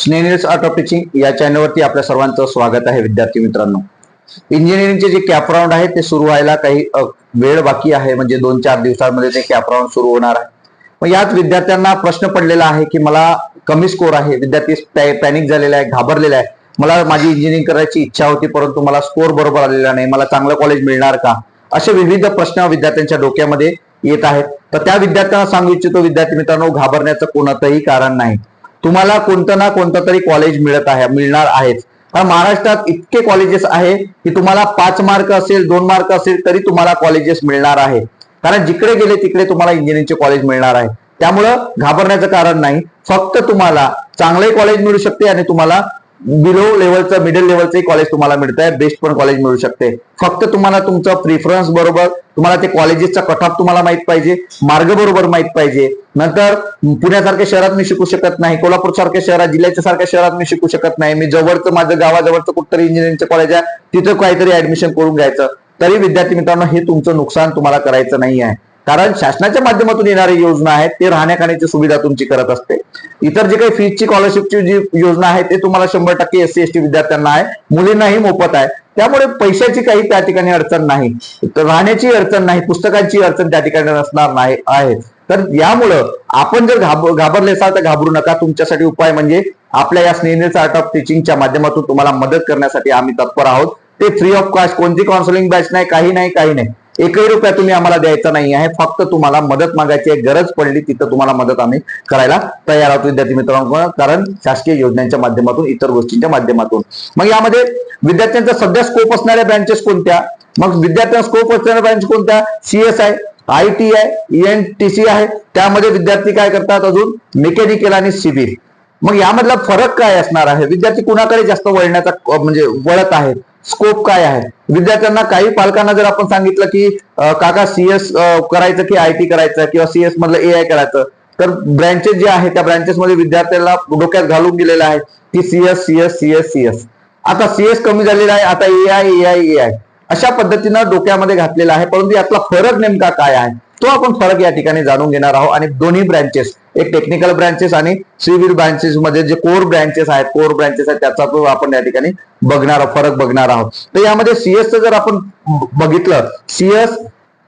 Snehal's art of teaching या चॅनलवरती आपल्या सर्वांचं स्वागत आहे. विद्यार्थी मित्रांनो, इंजिनिअरिंगचे जे कॅप राऊंड आहे ते सुरू व्हायला काही वेळ बाकी आहे. म्हणजे 2-4 दिवसांमध्ये ते कॅप राऊंड सुरू होणार आहे. मग याच विद्यार्थ्यांना प्रश्न पडलेला आहे की मला कमी स्कोर आहे, विद्यार्थी पॅनिक झालेला आहे, घाबरलेला आहे. मला माझी इंजिनिअरिंग करायची इच्छा होती परंतु मला स्कोर बरोबर आलेला नाही, मला चांगलं कॉलेज मिळणार का, असे विविध प्रश्न विद्यार्थ्यांच्या डोक्यामध्ये येत आहेत. तर त्या विद्यार्थ्यांना सांगू इच्छितो, विद्यार्थी मित्रांनो, घाबरण्याचं कोणतंही कारण नाही. तुम्हाला कोणतं ना कोणतं तरी कॉलेज मिळणार आहेच. महाराष्ट्रात इतके कॉलेजेस आहे की तुम्हाला 5 मार्क असेल, 2 मार्क असेल तरी तुम्हाला कॉलेजेस मिळणार आहे. कारण जिकडे गेले तिकडे तुम्हाला इंजिनिअरिंगचे कॉलेज मिळणार आहे. त्यामुळं घाबरण्याचं कारण नाही. फक्त तुम्हाला चांगले कॉलेज मिळू शकते आणि तुम्हाला बिलो लेवलचं, मिडल लेवलचं कॉलेज तुम्हाला मिळत आहे, बेस्ट पण कॉलेज मिळू शकते. फक्त तुम्हाला तुमचं प्रिफरन्स बरोबर, तुम्हाला ते कॉलेजेसचा कट ऑफ तुम्हाला माहित पाहिजे, मार्ग बरोबर माहित पाहिजे. नंतर पुण्यासारख्या शहरात मी शिकू शकत नाही, कोल्हापूर सारख्या शहरात, जिल्ह्याच्या सारख्या शहरात मी शिकू शकत नाही, मी जवळचं माझं गावाजवळचं कुठतरी इंजिनिअरिंगचं कॉलेज आहे तिथं काहीतरी ऍडमिशन करून घ्यायचं. तरी विद्यार्थी मित्रांनो, हे तुमचं नुकसान तुम्हाला करायचं नाही आहे. कारण शासनाच्या माध्यमातून येणारी योजना आहे ते राहण्या खाण्याची सुविधा तुमची करत असते. इतर जे काही फीजची, स्कॉलरशिपची जी योजना आहे ते तुम्हाला 100% SC ST विद्यार्थ्यांना आहे, मुलींनाही मोफत आहे. त्यामुळे पैशाची काही त्या ठिकाणी अडचण नाही, राहण्याची अडचण नाही, पुस्तकांची अडचण त्या ठिकाणी नसणार नाही आहे. तर यामुळं आपण जर घाबरले असाल तर घाबरू नका. तुमच्यासाठी उपाय म्हणजे आपल्या या स्नेहल्स आर्ट ऑफ टीचिंगच्या माध्यमातून तुम्हाला मदत करण्यासाठी आम्ही तत्पर आहोत. ते फ्री ऑफ कॉस्ट, कोणती काउन्सिलिंग बॅच नाही, काही नाही. 1ही रुपया तुम्ही आम्हाला द्यायचा नाही आहे. फक्त तुम्हाला मदत मागायची आहे, गरज पडली तिथं तुम्हाला मदत आम्ही करायला तयार आहोत विद्यार्थी मित्रांनो. कारण शासकीय योजनांच्या माध्यमातून, इतर गोष्टींच्या माध्यमातून. मग यामध्ये विद्यार्थ्यांचा सध्या स्कोप असणाऱ्या ब्रँचेस कोणत्या? मग विद्यार्थ्यांना स्कोप असणाऱ्या ब्रँच कोणत्या? CS आहे, IT आहे, ENTC आहे. त्यामध्ये विद्यार्थी काय करतात, अजून मेकॅनिकल आणि सिव्हिल. मग यामधला फरक काय असणार आहे? विद्यार्थी कुणाकडे जास्त वळण्याचा म्हणजे वळत आहेत? स्कोप काय आहे? विद्यार्थ्यांना, काही पालकांना जर आपण सांगितलं की काका CS करायचं की IT करायचं किंवा CS मधलं AI करायचं, तर ब्रँचेस जे आहे त्या ब्रँचेस मध्ये विद्यार्थ्याला डोक्यात घालून गेलेलं आहे की CS. आता CS कमी झालेला आहे, आता AI अशा पद्धतीनं डोक्यामध्ये घातलेला आहे. परंतु यातला फरक नेमका काय आहे तो आपण फरक या ठिकाणी जाणून घेणार आहोत. आणि दोन्ही ब्रँचेस, एक टेक्निकल ब्रँचेस आणि सिव्हिल ब्रँचेस मध्ये जे कोर ब्रँचेस आहेत त्याचा तो आपण या ठिकाणी फरक बघणार आहोत. तर यामध्ये CS जर आपण बघितलं, CS,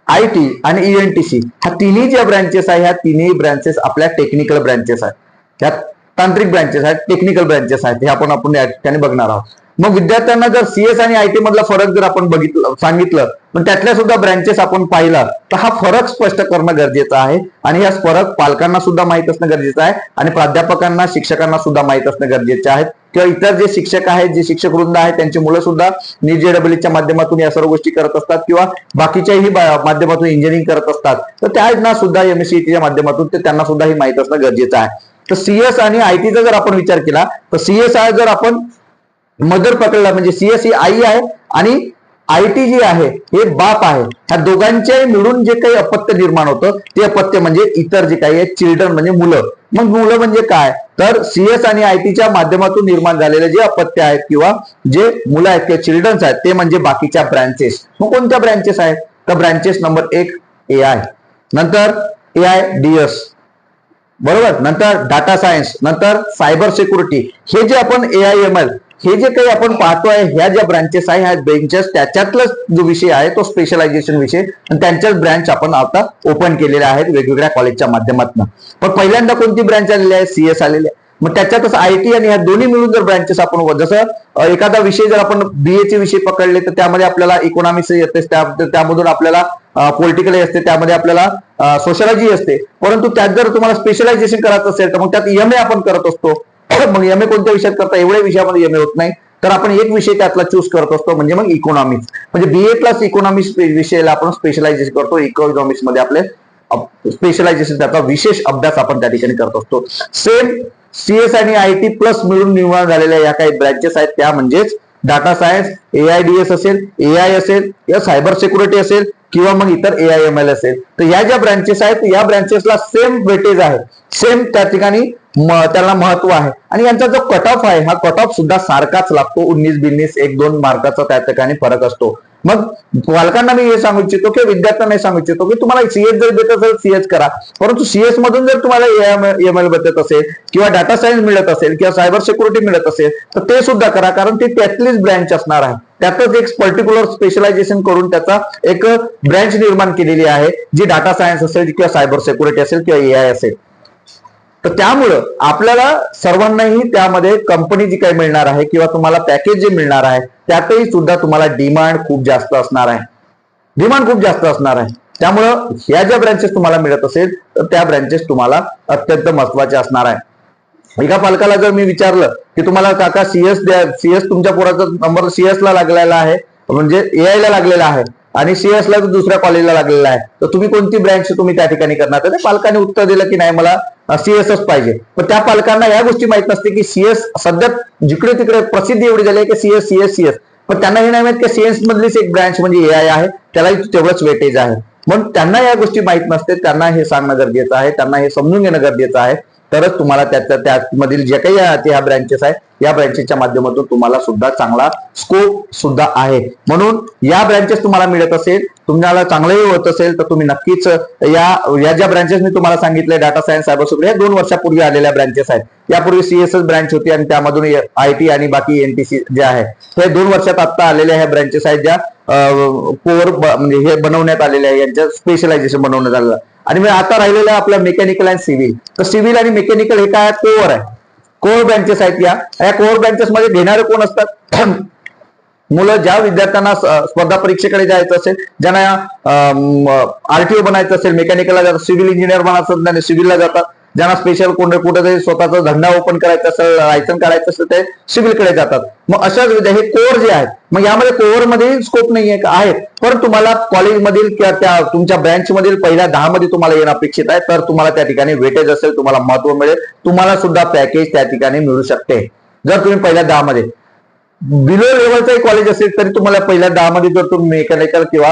IT आणि ENTC ह्या तिन्ही ज्या ब्रँचेस आहेत, ह्या तिन्ही ब्रँचेस आपल्या टेक्निकल ब्रँचेस आहेत. ह्या तांत्रिक ब्रँचेस आहेत, टेक्निकल ब्रँचेस आहेत. हे आपण या ठिकाणी बघणार आहोत. मग विद्यार्थ्यांना जर CS आणि IT मधला फरक जर आपण सांगितलं, पण त्यातल्या सुद्धा ब्रँचेस आपण पाहिला, तर हा फरक स्पष्ट करणं गरजेचं आहे. आणि हा फरक पालकांना सुद्धा माहित असणं गरजेचं आहे आणि प्राध्यापकांना, शिक्षकांना सुद्धा माहित असणं गरजेचं आहे. किंवा इतर जे शिक्षक आहेत, जे शिक्षक वृंद आहेत, त्यांची मुलं सुद्धा NEET-JEEच्या माध्यमातून या सर्व गोष्टी करत असतात किंवा बाकीच्याही माध्यमातून इंजिनिअरिंग करत असतात. तर त्यांना सुद्धा MSCETच्या माध्यमातून त्यांना सुद्धा ही माहित असणं गरजेचं आहे. तर CS आणि IT चा जर आपण विचार केला, तर CS जर आपण मदर पकडला, म्हणजे CS ही आई आहे आणि IT जी आहे हे बाप आहे. ह्या दोघांचे मिळून जे काही अपत्य निर्माण होतं ते अपत्य म्हणजे इतर जे काही आहे, चिल्ड्रन म्हणजे मुलं. मग मुलं म्हणजे काय, तर CS आणि ITच्या माध्यमातून निर्माण झालेले जे अपत्य आहेत किंवा जे मुलं आहेत किंवा चिल्ड्रन्स आहेत ते म्हणजे बाकीच्या ब्रँचेस. मग कोणत्या ब्रँचेस आहेत? तर ब्रँचेस नंबर 1 AI, नंतर AIDS, बरोबर, नंतर डाटा सायन्स, नंतर सायबर सिक्युरिटी. हे जे आपण AIML हे जे काही आपण पाहतोय, ह्या ज्या ब्रँचेस आहे, ह्या ब्रँचेस त्याच्यातलाच जो विषय आहे तो स्पेशलायझेशन विषय, आणि त्यांच्याच ब्रँच आपण आता ओपन केलेल्या आहेत वेगवेगळ्या कॉलेजच्या माध्यमातून. पण पहिल्यांदा कोणती ब्रँच आलेली आहे? CS आलेली आहे. मग त्याच्यातच IT आणि ह्या दोन्ही मिळून जर ब्रँचेस आपण, जसं एखादा विषय जर आपण BA चे विषय पकडले तर त्यामध्ये आपल्याला इकॉनॉमिक्स येते, त्यामधून आपल्याला पॉलिटिकल असते, त्यामध्ये आपल्याला सोशलॉजी असते. परंतु त्यात जर तुम्हाला स्पेशलायझेशन करायचं असेल तर मग त्यात MA आपण करत असतो. मग MA कोणत्या विषयात करता? एवढ्या विषयामध्ये MA होत नाही, तर आपण एक विषय त्यातला चूज करत असतो, म्हणजे मग इकॉनॉमिक्स. म्हणजे BA प्लस इकॉनॉमिक्स विषयाला आपण स्पेशलायझेशन करतो. इकॉनॉमिक्स मध्ये आपले स्पेशलायझेशन, त्याचा विशेष अभ्यास आपण त्या ठिकाणी करत असतो. सेम CS आणि IT प्लस मिळून निर्माण झालेल्या या काही ब्रँचेस आहेत, त्या म्हणजेच डाटा सायन्स, AIDS असेल, AI असेल किंवा सायबर सिक्युरिटी असेल किंवा मग इतर AIML असेल. तर या ज्या ब्रँचेस आहेत या ब्रँचेसला सेम वेटेज आहे, सेम त्या ठिकाणी त्याला महत्व आहे. आणि यांचा जो कट ऑफ आहे, हा कट ऑफ सुद्धा सारखाच लागतो. 19-20, 1-2 मार्काचा त्या ठिकाणी फरक असतो. मग पालकांना मी हे सांगू इच्छितो की विद्यार्थ्यांना सांगू इच्छितो की तुम्हाला सीएस जर देत असेल सीएस करा, परंतु सीएस मधून जर तुम्हाला एएमएल भेटत असेल किंवा डाटा सायन्स मिळत असेल किंवा सायबर सिक्युरिटी मिळत असेल तर ते सुद्धा करा, कारण ती त्यातलीच ब्रँच असणार आहे. त्यातच एक पर्टिक्युलर स्पेशलायझेशन करून त्याचा एक ब्रँच निर्माण केलेली आहे, जी डाटा सायन्स असेल किंवा सायबर सिक्युरिटी असेल किंवा एआय असेल. तर त्यामुळं आपल्याला सर्वांनाही त्यामध्ये कंपनी जी काही मिळणार आहे किंवा तुम्हाला पॅकेज जे मिळणार आहे त्यातही सुद्धा तुम्हाला डिमांड खूप जास्त असणार आहे, डिमांड खूप जास्त असणार आहे. त्यामुळं ह्या ज्या ब्रँचेस तुम्हाला मिळत असेल तर त्या ब्रँचेस तुम्हाला अत्यंत महत्वाच्या असणार आहे. एका पालकाला जर मी विचारलं की तुम्हाला काका सीएस द्या, सीएस तुमच्या पोराचा नंबर सीएस ला लागलेला आहे, म्हणजे एआय ला लागलेला आहे आणि सीएस ला दुसऱ्या कॉलेजला लागलेला आहे, तर तुम्ही कोणती ब्रँच तुम्ही त्या ठिकाणी करणार? तर पालकांनी उत्तर दिलं की नाही मला सीएसच पाहिजे. पण त्या पालकांना या गोष्टी माहित नसते की सीएस सध्या जिकडे तिकडे प्रसिद्धी एवढी झाली आहे की सीएस सीएस सीएस, पण त्यांना हे नाही माहित की सीएस मधलीच एक ब्रँच म्हणजे एआय आहे, त्यालाही तेवढंच वेटेज आहे. म्हणून त्यांना या गोष्टी माहित नसते, त्यांना हे सांगणं गरजेचं आहे, त्यांना हे समजून घेणं गरजेचं आहे. तरच तुम्हाला त्यामधील जे काही ह्या ब्रँचेस आहेत या ब्रँचेसच्या माध्यमातून तुम्हाला सुद्धा चांगला स्कोप सुद्धा आहे. म्हणून या ब्रँचेस तुम्हाला मिळत असेल, तुम्हाला चांगलंही होत असेल तर तुम्ही नक्कीच या ज्या ब्रँचेस मी तुम्हाला सांगितले डाटा सायन्स सायबर सिक्युरिटी या 2 वर्षापूर्वी आलेल्या ब्रँचेस आहेत. यापूर्वी सीएसएस ब्रँच होती आणि त्यामधून आयटी आणि बाकी एनटीसी जे आहे हे 2 वर्षात आता आलेल्या ह्या ब्रँचेस आहेत, ज्या कोर म्हणजे हे बनवण्यात आलेले आहे, यांच्या स्पेशलायझेशन बनवण्यात आलेलं. आणि मग आता राहिलेलं आपलं मेकॅनिकल आणि सिव्हिल. तर सिव्हिल आणि मेकॅनिकल हे काय कोर आहे, कोर ब्रँचेस आहेत. या कोर ब्रँचेस मध्ये घेणारे कोण असतात? मुलं ज्या विद्यार्थ्यांना स्पर्धा परीक्षेकडे जायचं असेल, ज्यांना आरटीओ बनायचं असेल मेकॅनिकलला जातात, सिव्हिल इंजिनियर बनायचं असेल सिव्हिलला जातात, ज्यांना स्पेशल कुठेतरी स्वतःचा धंदा ओपन करायचा असेल, लायसन काढायचं असेल ते सिव्हिलकडे जातात. मग अशाच हे कोर जे आहेत, मग यामध्ये कोर मध्ये स्कोप नाहीये का? आहेत, पण तुम्हाला कॉलेजमधील किंवा त्या तुमच्या ब्रँच मधील पहिल्या 10 मध्ये तुम्हाला येणं अपेक्षित आहे, तर तुम्हाला त्या ठिकाणी वेटेज असेल, तुम्हाला महत्व मिळेल, तुम्हाला सुद्धा पॅकेज त्या ठिकाणी मिळू शकते. जर तुम्ही पहिल्या 10 मध्ये बिलो लेवलचं कॉलेज असेल तरी तुम्हाला पहिल्या 10 मध्ये जर तुम्ही मेकॅनिकल किंवा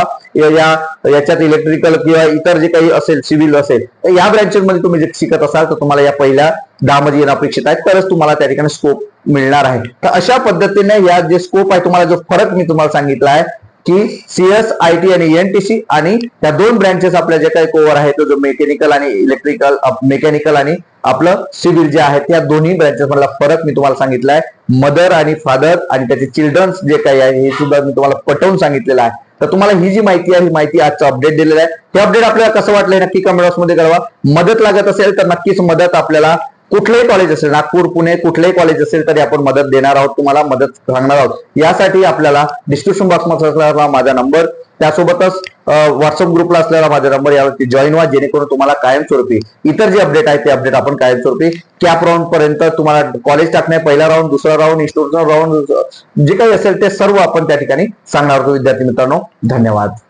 याच्यात इलेक्ट्रिकल किंवा इतर जे काही असेल सिव्हिल असेल तर या ब्रँचेस मध्ये तुम्ही जे शिकत असाल तर तुम्हाला या पहिल्या 10 मध्ये येणं अपेक्षित आहे, तरच तुम्हाला त्या ठिकाणी स्कोप मिळणार आहे. तर अशा पद्धतीने या जे स्कोप आहे, तुम्हाला जो फरक मी तुम्हाला सांगितला आहे की सीएस आयटी आणि एनटीसी आणि त्या 2 ब्रँचेस आपल्या जे काही कोवर आहे तो जो मेकॅनिकल आणि इलेक्ट्रिकल, मेकॅनिकल आणि आपलं सिव्हिल जे आहे त्या दोन्ही ब्रँचेस मधला फरक मी तुम्हाला सांगितला आहे. मदर आणि फादर आणि त्याचे चिल्ड्रन्स जे काही आहे हे सुद्धा मी तुम्हाला पटवून सांगितलेलं आहे. तर तुम्हाला ही जी माहिती आहे ही माहिती आजचं अपडेट दिलेलं आहे. हे अपडेट आपल्याला कसं वाटलंय नक्की कमेंट बॉक्स मध्ये कळवा. मदत लागत असेल तर नक्कीच मदत आपल्याला कुठलेही कॉलेज असेल, नागपूर पुणे कुठलेही कॉलेज असेल तरी आपण मदत देणार आहोत, तुम्हाला मदत सांगणार आहोत. यासाठी आपल्याला डिस्क्रिप्शन बॉक्समध्ये असलेला माझा नंबर, त्यासोबतच व्हॉट्सअप ग्रुपला असलेला माझा नंबर यावरती जॉईन व्हा, जेणेकरून तुम्हाला कायमस्वरूपी इतर जे अपडेट आहेत ते अपडेट आपण कायमस्वरूपी कॅप राऊंड पर्यंत तुम्हाला कॉलेज टाकणे, पहिला राऊंड, दुसरा राऊंड, इन्स्टिट्यूशन राऊंड जे काही असेल ते सर्व आपण त्या ठिकाणी सांगणार आहोत. विद्यार्थी मित्रांनो, धन्यवाद.